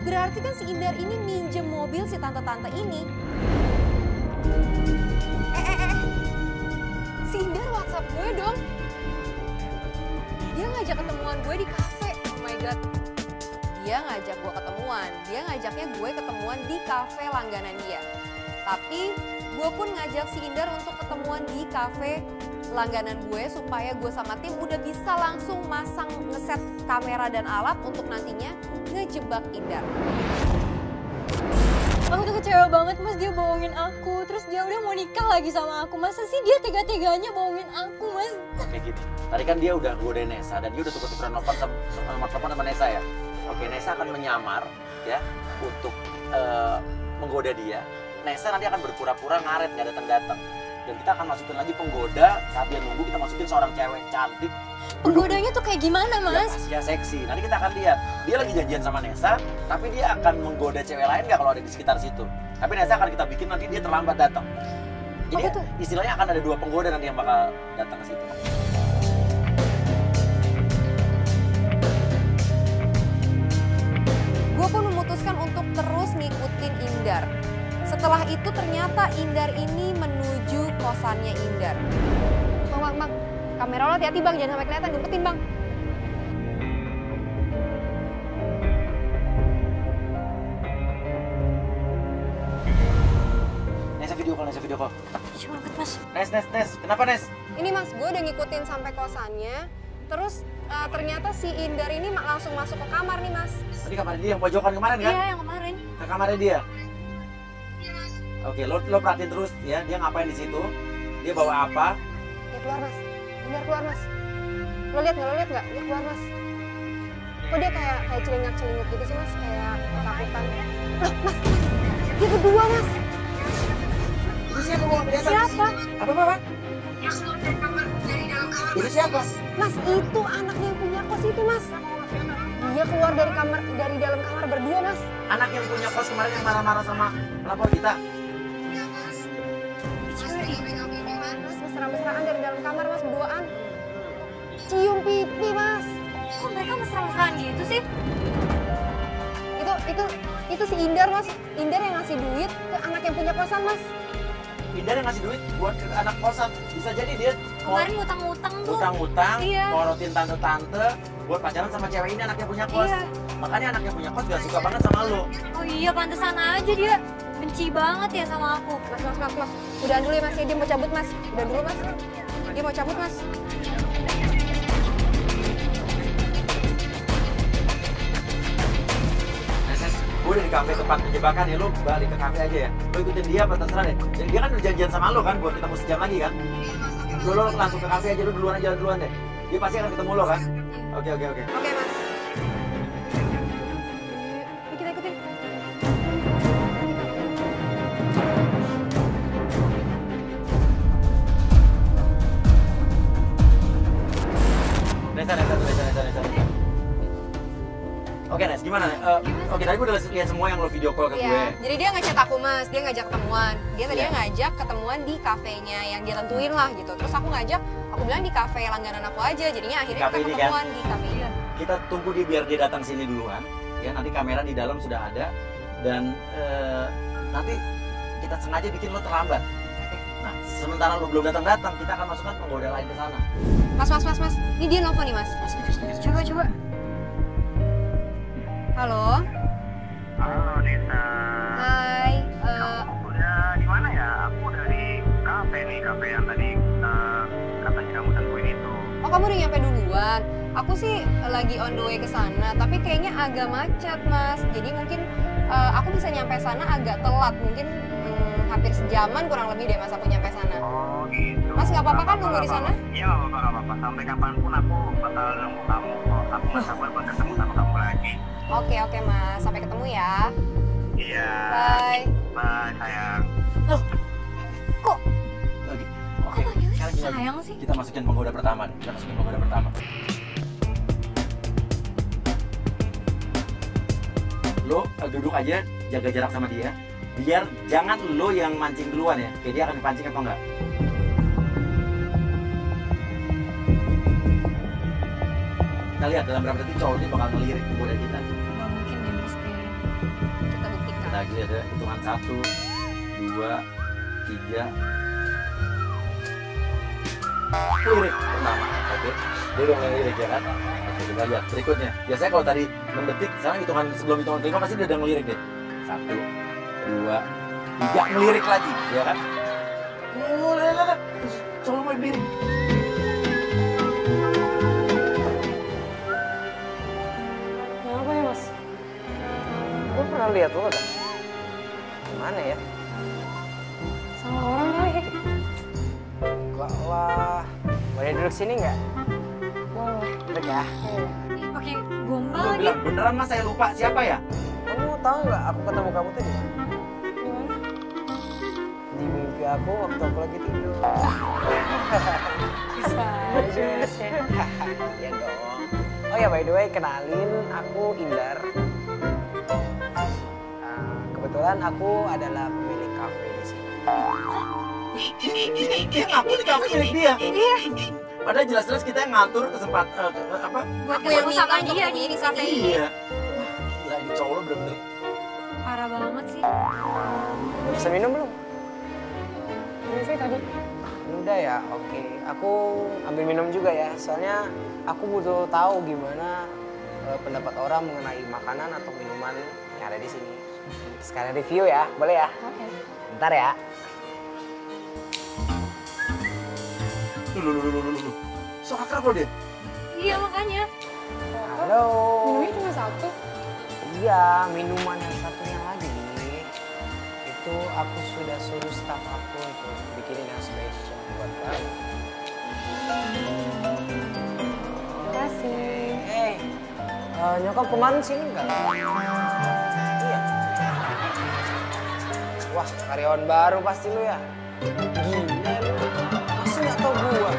Berarti kan si Indar ini minjem mobil si tante-tante ini. Si Indar WhatsApp gue dong. Dia ngajak ketemuan gue di kafe. Oh my god. Dia ngajak gue ketemuan. Dia ngajaknya gue ketemuan di kafe langganan dia. Tapi gue pun ngajak si Indar untuk ketemuan di kafe langganan gue supaya gue sama tim udah bisa langsung masang ngeset kamera dan alat untuk nantinya ngejebak Indar. Aku tuh kecewa banget Mas, dia bohongin aku. Terus dia udah mau nikah lagi sama aku. Masa sih dia tega-teganya bohongin aku, Mas? Kayak gini, tadi kan dia udah godain Nesa dan dia udah tuker-tukeran nomor telepon sama Nesa ya. Oke, Nesa akan menyamar ya untuk menggoda dia. Nesa nanti akan berpura-pura ngaret, nggak datang-datang. Dan kita akan masukin lagi penggoda, saat dia nunggu kita masukin seorang cewek cantik. Penggodanya tuh kayak gimana, Mas? Ya seksi. Nanti kita akan lihat, dia lagi janjian sama Nesa, tapi dia akan menggoda cewek lain nggak kalau ada di sekitar situ. Tapi Nesa akan kita bikin nanti dia terlambat datang. Jadi istilahnya akan ada 2 penggoda nanti yang bakal datang ke situ. Gue pun memutuskan untuk terus ngikutin Indar. Setelah itu ternyata Indar ini menuju kosannya Indar. Bang, kamera lo hati-hati bang, jangan sampai kelihatan, ngumpetin bang. Nesa video call. Coba angkat, Mas. Nes, kenapa Nes? Ini mas, gue udah ngikutin sampai kosannya. Terus ternyata si Indar ini langsung masuk ke kamar nih mas. Tadi kamar dia yang pojokan kemarin kan? Iya, yang kemarin. Ke kamarnya dia? Oke, lo perhatiin terus ya, dia ngapain di situ, dia bawa apa? Dia keluar mas, Indar keluar mas. Lo lihat nggak? Dia keluar mas. Kok dia kayak celingak-celinguk gitu sih mas, kayak ketakutan. Loh mas, dia berdua mas. Itu siapa mau kelihatan? Siapa? Apa? Itu siapa? Mas, itu anaknya yang punya kos itu mas. Dia keluar dari dalam kamar berdua mas. Anak yang punya kos kemarin yang marah-marah sama pelapor kita. Mas, mesra-mesraan dari dalam kamar mas, berduaan. Cium pipi mas. Kok mereka mesra-mesraan gitu sih? Itu si Indar mas. Indar yang ngasih duit ke anak yang punya kosan mas. Indar yang ngasih duit buat ke anak kosan. Bisa jadi dia Kemarin ngutang-ngutang tuh. Ngutang-ngutang, Iya. morotin tante-tante buat pacaran sama cewek ini, anaknya punya kos. Iya. Makanya anaknya punya kos gak suka banget sama lo. Oh iya, pantesan aja dia benci banget ya sama aku. Mas. Udahan dulu ya mas, dia mau cabut mas. Udah dulu mas. Dia mau cabut mas. Gue udah di kafe tempat penjebakan ya, lo balik ke kafe aja ya. Lo ikutin dia apa terserah deh. Jadi dia kan udah janjian sama lo kan buat ketemu sejam lagi kan. Lo langsung ke kafe aja, lo jalan duluan deh. Dia pasti akan ketemu lo kan. Oke. Oke mas. Yuk, kita ikutin. Nesa. Oke Nes, gimana? Oke, tadi gue udah lihat semua yang lo video call ke gue. Iya, jadi dia ngechat aku mas, dia ngajak ketemuan. Dia tadinya ngajak ketemuan di kafenya yang dia tentuin lah gitu. Terus aku bilang di kafe langganan aku aja. Jadinya akhirnya kita ketemuan di kafe ini. Kita tunggu dia biar dia datang sini duluan. Ya, nanti kamera di dalam sudah ada. Dan nanti kita sengaja bikin lo terlambat. Nah, sementara lo belum datang, kita akan masukkan penggoda lain ke sana. Mas. Ini dia nelfon nih mas. Coba. Halo. Halo Nesa. Hai. Kamu udah di mana ya? Aku udah di kafe yang tadi katanya kamu tentuin itu. Oh kamu udah nyampe duluan. Aku sih lagi on the way ke sana, tapi kayaknya agak macet mas. Jadi mungkin aku bisa nyampe sana agak telat, mungkin hampir sejaman kurang lebih deh mas aku nyampe sana. Oh gitu. Mas nggak apa-apa kan nunggu di sana? Iya nggak apa-apa. Sampai kapanpun aku bakal nunggu kamu. Aku nggak sabar buat ketemu sama kamu lagi. Oke mas, sampai ketemu ya. Iya. Bye sayang. Loh, kok Oke. Sekarang gini, sayang sih? kita masukin penggoda pertama nih. Lo duduk aja, jaga jarak sama dia. Biar jangan lo yang mancing duluan ya. Kayak dia akan dipancing atau enggak? Kita lihat dalam berapa detik cowok ini bakal ngelirik kepada kita. Gak mungkin deh mas kayaknya. Kita buktikan. Kita lagi ada hitungan 1, 2, 3. Lirik pertama, oke. Dia udah mulai lirik ya kan? Oke, kita lihat berikutnya. Biasanya kalau tadi 6 detik, sekarang hitungan sebelum hitungan kelima pasti dia udah ngelirik deh. 1, 2, 3, ngelirik lagi, ya kan? Lihat. Cowok mau lirik. Kenapa ya mas? Gue pernah lihat lo ada. Mana ya? Sama orang kali. Enggak lah. Boleh duduk sini nggak? Boleh. Duduk ya. Ih, pakai gombal Gue lagi. bilang, beneran mas saya lupa siapa ya? Kamu tahu nggak aku ketemu kamu tuh di mana? Di mana? Di mimpi aku waktu aku lagi tidur. Bisa aja mas ya. Iya dong. Oh ya by the way, kenalin aku Indar. Kebetulan aku adalah pemilik kafe di sini. Dia ngaku di kafe milik dia. Iya. Padahal jelas-jelas kita yang ngatur apa? Buat Aku yang ketemu sama minta dia untuk di kafe ini. Iya. Wah, gila ini cowok lo bener-bener. Parah banget sih. Bisa minum belum? Ini sih tadi. Udah ya, oke. Aku ambil minum juga ya. Soalnya aku butuh tahu gimana pendapat orang mengenai makanan atau minuman yang ada di sini. Sekalian review ya, boleh ya? Oke. Bentar ya. Loh. So akrab lo dia. Iya makanya. Halo. Minumnya cuma satu. Iya, minuman yang satunya lagi. Itu aku sudah suruh staf aku untuk bikinin yang spesial buat kamu. Terima kasih. Nyokap kemarin sini nggak? Iya. Wah, karyawan baru pasti lu ya? Gila lu. Masih nggak tau gua.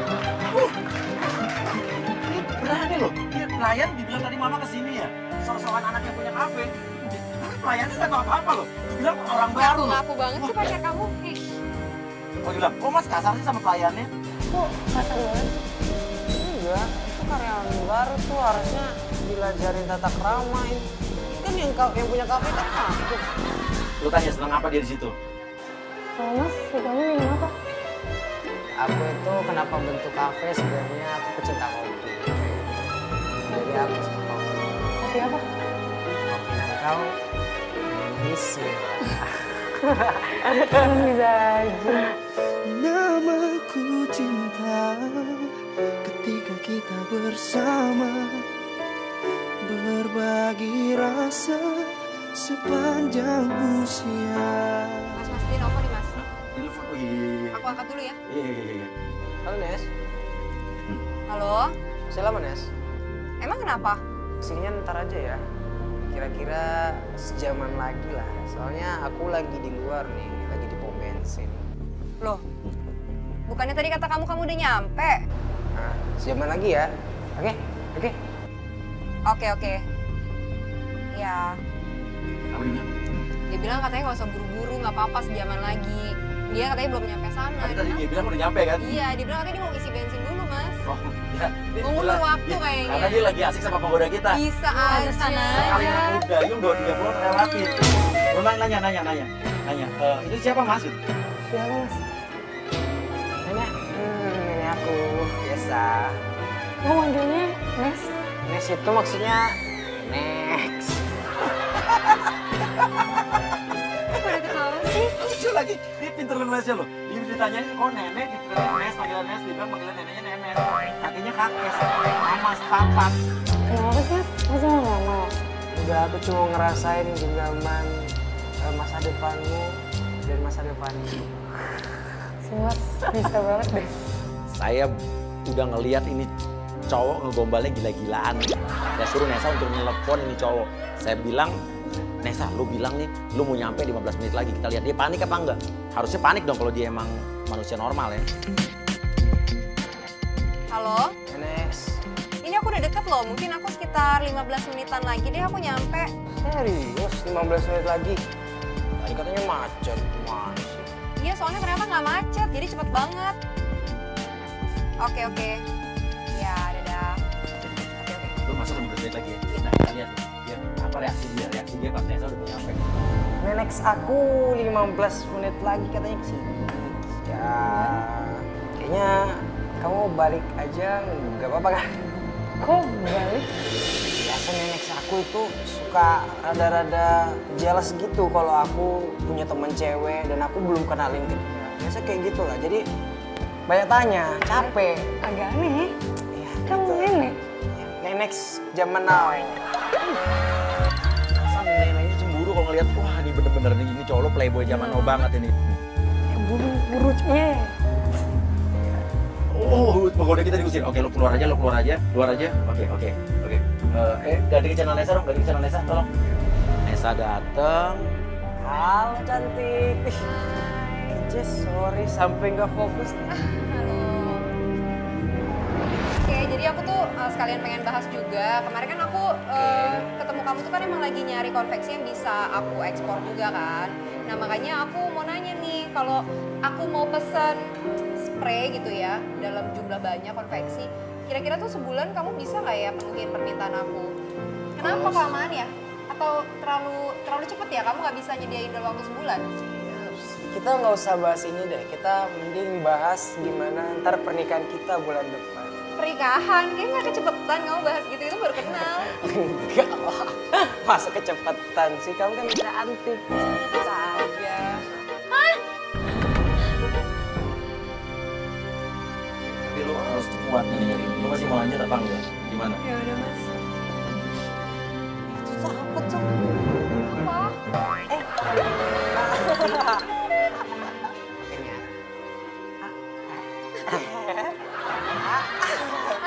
Ini berani loh. Dia pelayan dibilang tadi mama kesini ya. Sok-sokan anak yang punya kafe. Pelayannya nggak tahu apa-apa loh. Bilang orang baru loh. Ngaku banget sih pacar kamu. Oh bilang, kok mas kasar sih sama pelayannya? Kok kasar banget? Enggak, itu karyawan baru tuh harusnya dilajarin tata krama ini. Kan yang punya kafe kan aku. Lu tanya senang apa dia di situ? Kalau mas, sukanya minum apa? Aku itu kenapa bentuk kafe sebenarnya aku pecinta kopi. Jadi aku suka kopi. Kopi apa? Kopi nangkau. Bismillah. Mas bisa aja. Namaku cinta ketika kita bersama, berbagi rasa sepanjang usia. Mas, dia nelfon nih mas. Telepon, oh iya. Aku angkat dulu ya. Iya. Halo Nes, Halo, masih lama Nes? emang kenapa? Kesininya ntar aja ya. Kira-kira sejaman lagi lah. Soalnya aku lagi di luar nih, lagi di pom bensin. Loh, bukannya tadi kata kamu udah nyampe? Nah, sejaman lagi ya. Oke. Oke. Ya, Apa dia bilang? dia bilang katanya nggak usah buru-buru, nggak apa-apa sejaman lagi. Dia katanya belum nyampe sana. Tadi dia bilang udah nyampe kan? Iya, dia bilang katanya dia mau isi bensin dulu mas. Oh, ya. Mau ngulur waktu kayaknya. Karena dia lagi asik sama penggoda kita. Bisa aja. Sekali anak muda, yuk 2-3 relatif. Memang nanya. Itu siapa Mas? Siapa mas? Nenek aku biasa. Kok manggilnya Nes? Nes itu maksudnya next. Kok pada ketawa sih? Lucu lagi, dia pinter ngelesnya loh. Dia ditanyain kok nenek, dipanggil Nes, panggilan Nes, dia bilang panggilan neneknya nenek. Kakeknya kakek, mamas, papas. Kenapa sih mas? Mas mau ngomong? Udah aku cuma ngerasain genggaman masa depanmu dan masa depanmu. Si mas bisa banget deh. Saya udah ngeliat ini cowok ngegombalnya gila-gilaan. Saya suruh Nesa untuk nelpon ini cowok. Saya bilang, Nesa, lu bilang nih, lu mau nyampe 15 menit lagi. Kita lihat dia panik apa enggak. Harusnya panik dong kalau dia emang manusia normal ya. Halo, Nes, ini aku udah deket loh. Mungkin aku sekitar 15 menitan lagi deh aku nyampe. serius 15 menit lagi? Tadi katanya macet, mana sih? Iya, soalnya ternyata nggak macet, jadi cepet banget. Oke. Ya, dadah. Oke. Lu masuk 15 menit lagi ya? Nah, kita lihat ya, apa reaksi dia pas Nesa udah nyampe. Next aku 15 menit lagi katanya kesini. Ya, kayaknya kamu balik aja, nggak apa-apa kan? Kok balik? Biasanya next aku itu suka rada-rada jealous gitu kalau aku punya teman cewek dan aku belum kenalin ke dia. Biasa kayak gitu lah, jadi banyak tanya, capek. Agak aneh. Ya, Kamu gitu. nenek? Next zaman now. Masa neneknya cemburu kalau ngeliat, wah ini bener-bener nih, ini cowok lo playboy zaman now banget ini. Burucnya. Oh, pokoknya kita diusir. Oke, lo keluar aja. Oke. Ganti ke channel Nesa dong, tolong. Nesa dateng. Halo cantik. Just sorry sampai nggak fokus. Halo. Oke, jadi aku tuh sekalian pengen bahas juga. Kemarin kan aku ketemu kamu tuh kan emang lagi nyari konveksi yang bisa aku ekspor juga kan. Nah makanya aku mau nanya nih, kalau aku mau pesen spray gitu ya, dalam jumlah banyak konveksi, kira-kira tuh sebulan kamu bisa nggak ya penuhin permintaan aku? Kenapa kelamaan ya? Atau terlalu cepet ya? Kamu nggak bisa nyediain dalam waktu sebulan? Kita nggak usah bahas ini deh, kita mending bahas gimana ntar pernikahan kita bulan depan. Pernikahan? Kayaknya nggak kecepetan kamu bahas gitu, itu baru kenal. Enggak lah, masa kecepatan sih, kamu kan cantik. Bisa aja. Tapi lo harus kuat nyari. Lo masih mau lanjut apa enggak? Gimana? Ya udah mas. Itu apa tuh? Apa?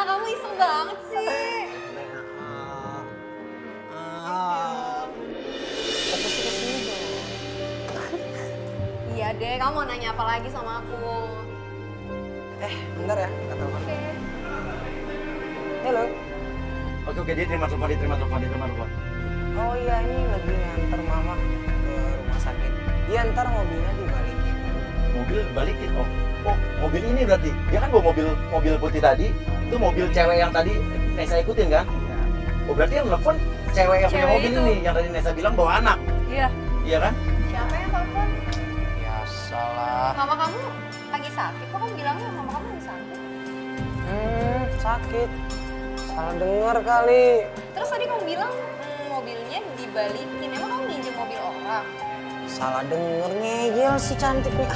Kamu iseng banget sih. Fokus ke sini dong. Iya deh, kamu mau nanya apa lagi sama aku? Bentar ya, kita telepon. Oke. Halo. Oke, dia terima telepon. Oh iya, ini lagi nganter mama ke rumah sakit. Iya, ntar mobilnya dibalikin. Mobil balikin? Oh, mobil ini berarti. Dia kan bawa mobil putih tadi. Itu mobil cewek yang tadi Nesa ikutin kan? Oh, berarti yang nelfon cewek yang punya mobil itu. ini. Yang tadi Nesa bilang bawa anak. Iya. Iya kan? Siapa yang telepon? Biasalah. Mama kamu lagi sakit, kok kamu bilangnya mama kamu lagi sakit? Sakit. Salah dengar kali. Terus tadi kamu bilang mobilnya dibalikin, emang kamu minjem mobil orang? Salah denger, ngeyel si cantik nih.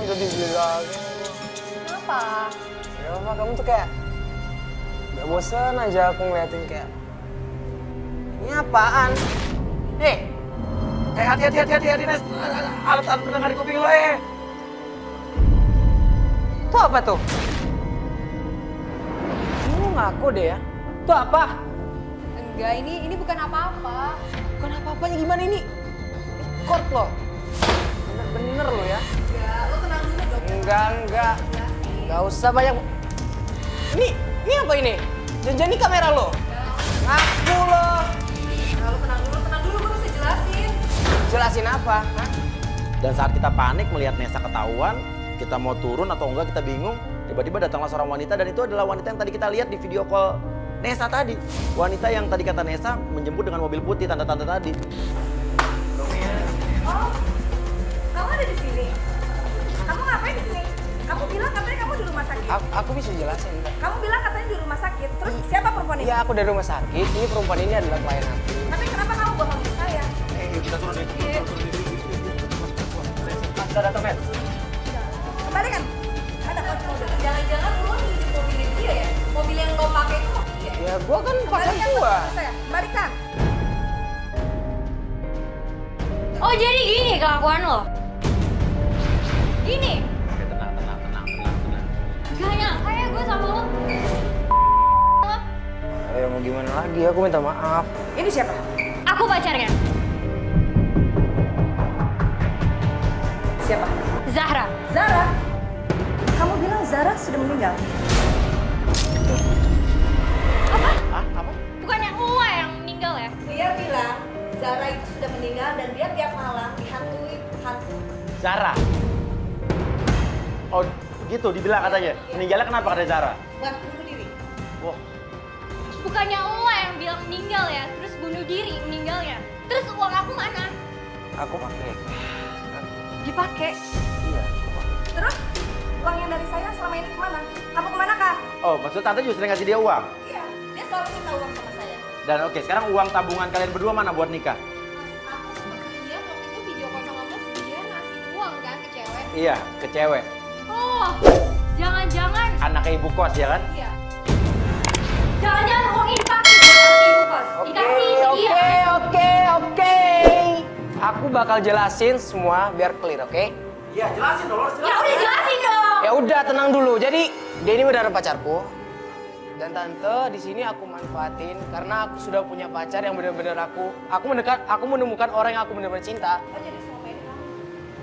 Udah dibilangin. Kenapa? Ya apa, kamu tuh kayak gak bosan aja aku ngeliatin kayak ini apaan? Hati-hati Nes. Alat pendengar di kuping lo Itu apa tuh? Kamu ngaku deh ya. Itu apa? Enggak, ini bukan apa-apa. Bukan apa-apanya, gimana ini? Record lo. Bener-bener lo ya. Enggak, lo tenang dulu dong. Enggak. Enggak usah banyak. Ini apa ini? Jangan ini kamera lo. Ngaku lo. Nah, lo tenang dulu, gue bisa jelasin. Jelasin apa? Hah? Dan saat kita panik melihat Nesa ketahuan, kita mau turun atau enggak kita bingung, tiba-tiba datanglah seorang wanita dan itu adalah wanita yang tadi kita lihat di video call Nesa tadi. Wanita yang tadi kata Nesa menjemput dengan mobil putih tante-tante tadi. Oh, kamu ada di sini? Kamu ngapain di sini? Kamu bilang katanya kamu di rumah sakit. Aku bisa jelasin. Kamu bilang katanya di rumah sakit. Terus siapa perempuan ini? Iya, aku dari rumah sakit. Ini perempuan ini adalah klien aku. Tapi kenapa kamu bohong ke saya? Kita turun nih. Kita datang, Men. Kembalikan. Ada kunci mobil. Jangan-jangan lo minjem mobilnya dia ya? Mobil yang lo pakai itu mobil dia? Ya, gua kan pacar gua. Kembalikan. Oh jadi gini kelakuan lo? Gini? Oke, tenang. Gak nyangka ya gue sama lo. Ya mau gimana lagi, aku minta maaf. Ini siapa? Aku pacarnya. Siapa? Zahra. Zara. Kamu bilang Zara sudah meninggal. Bukannya lo yang meninggal ya? Dia bilang Zara itu sudah meninggal dan dia Zara. Oh gitu dibilang katanya. Meninggalnya kenapa kata Zara? Buat bunuh diri. Wah. Bukannya lo yang bilang meninggal ya, terus bunuh diri meninggalnya. Terus uang aku mana? Aku pakai. Dipakai. Iya. Terus uang yang dari saya selama ini kemana? Kamu kemana kak? Oh maksud tante justru ngasih dia uang? Iya, dia selalu minta uang sama saya. Dan oke, sekarang uang tabungan kalian berdua mana buat nikah? Aku sempat lihat waktu itu video call sama Mas, dia ngasih uang kan ke cewek. Iya, ke cewek. Oh, jangan-jangan. Anaknya ibu kos ya kan? Iya. Jangan-jangan uang ini dipakai buat anak ibu kos. Dikasih ke dia. Oke. Aku bakal jelasin semua biar clear, oke? Iya, jelasin dong, harus Ya udah jelasin dong. Ya udah, tenang dulu. Jadi, dia ini benar pacarku. Dan tante di sini aku manfaatin karena aku sudah punya pacar yang benar-benar aku menemukan orang yang aku benar-benar cinta. Oh jadi selama ini kamu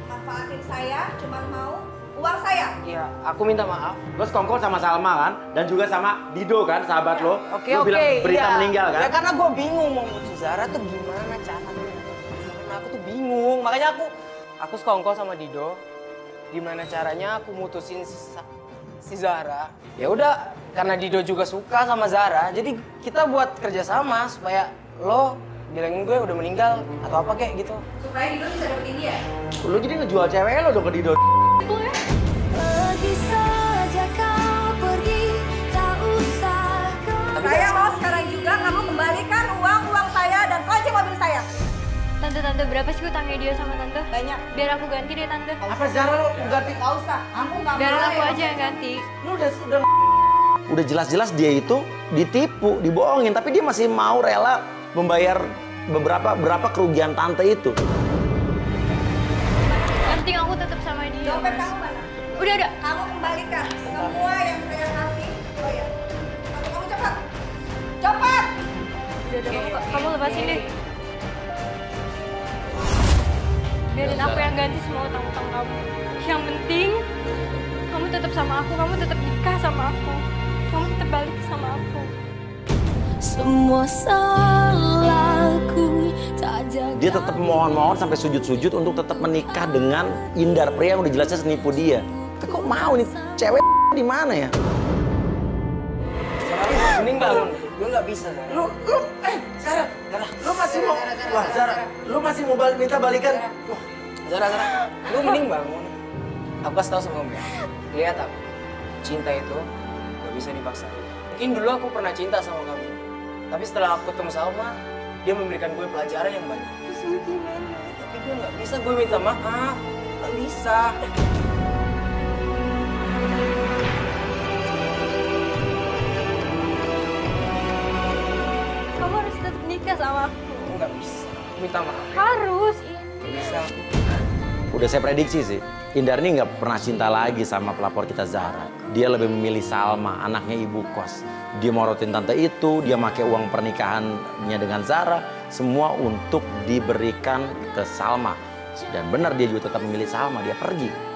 manfaatin saya, cuma mau uang saya? Iya, aku minta maaf. Lo sekongkol sama Salma kan? Dan juga sama Dido kan, sahabat lo. Oke, Lo bilang berita iya. meninggal kan? Ya karena gue bingung mau mutus Zara tuh gimana caranya. Nah, aku tuh bingung, makanya aku sekongkol sama Dido. Gimana caranya aku mutusin si Zara. Ya udah, karena Dido juga suka sama Zara, jadi kita buat kerjasama supaya lo bilangin gue udah meninggal atau apa kayak gitu. Supaya Dido bisa dapetin dia? Lo jadi ngejual cewek lo dong ke Dido. Pergi saja kau pergi, tak usah kau. Saya mau sekarang juga kamu kembalikan uang saya dan kunci mobil saya. Tante, berapa sih utangnya dia sama tante? Banyak. Biar aku ganti deh tante. Apa Zara lo ganti? Gak usah, aku gak mau. Biar aku aja yang ganti. Lo udah jelas-jelas dia itu ditipu, dibohongin, tapi dia masih mau rela membayar berapa kerugian tante itu. Yang penting aku tetap sama dia. Dompet Mas. kamu mana? Udah. Kamu kembalikan semua yang saya kasih. Oh ya, kamu cepat. Cepat! Udah, kamu lepasin deh. Biarin aku yang ganti semua utang-utang kamu. Yang penting kamu tetap sama aku, kamu tetap nikah sama aku, kamu tetap balik sama aku. Semua salahku tak jaga. Dia tetap mohon-mohon sampai sujud-sujud untuk tetap menikah dengan Indar, pria yang udah jelasnya senipu dia. Tapi kok mau nih cewek di mana ya? Mending bangun, gue nggak bisa. Zara, lu masih mau, wah Zara, lu masih mau minta balikan? Wah, Zara, lu mending bangun. Aku kasih tau sama kamu ya, lihat aku, cinta itu gak bisa dipaksa. Mungkin dulu aku pernah cinta sama kamu, tapi setelah aku ketemu Salma, dia memberikan gue pelajaran yang banyak. Terus gimana? Tapi gue gak bisa, gue minta maaf, gak bisa. Kamu harus tetap nikah sama aku. Aku gak bisa, aku minta maaf. Harus. Gak bisa. udah saya prediksi sih, Indar ini nggak pernah cinta lagi sama pelapor kita Zara. Dia lebih memilih Salma, anaknya ibu kos. Dia morotin tante itu, dia pakai uang pernikahannya dengan Zara, semua untuk diberikan ke Salma. Dan benar dia juga tetap memilih Salma, dia pergi.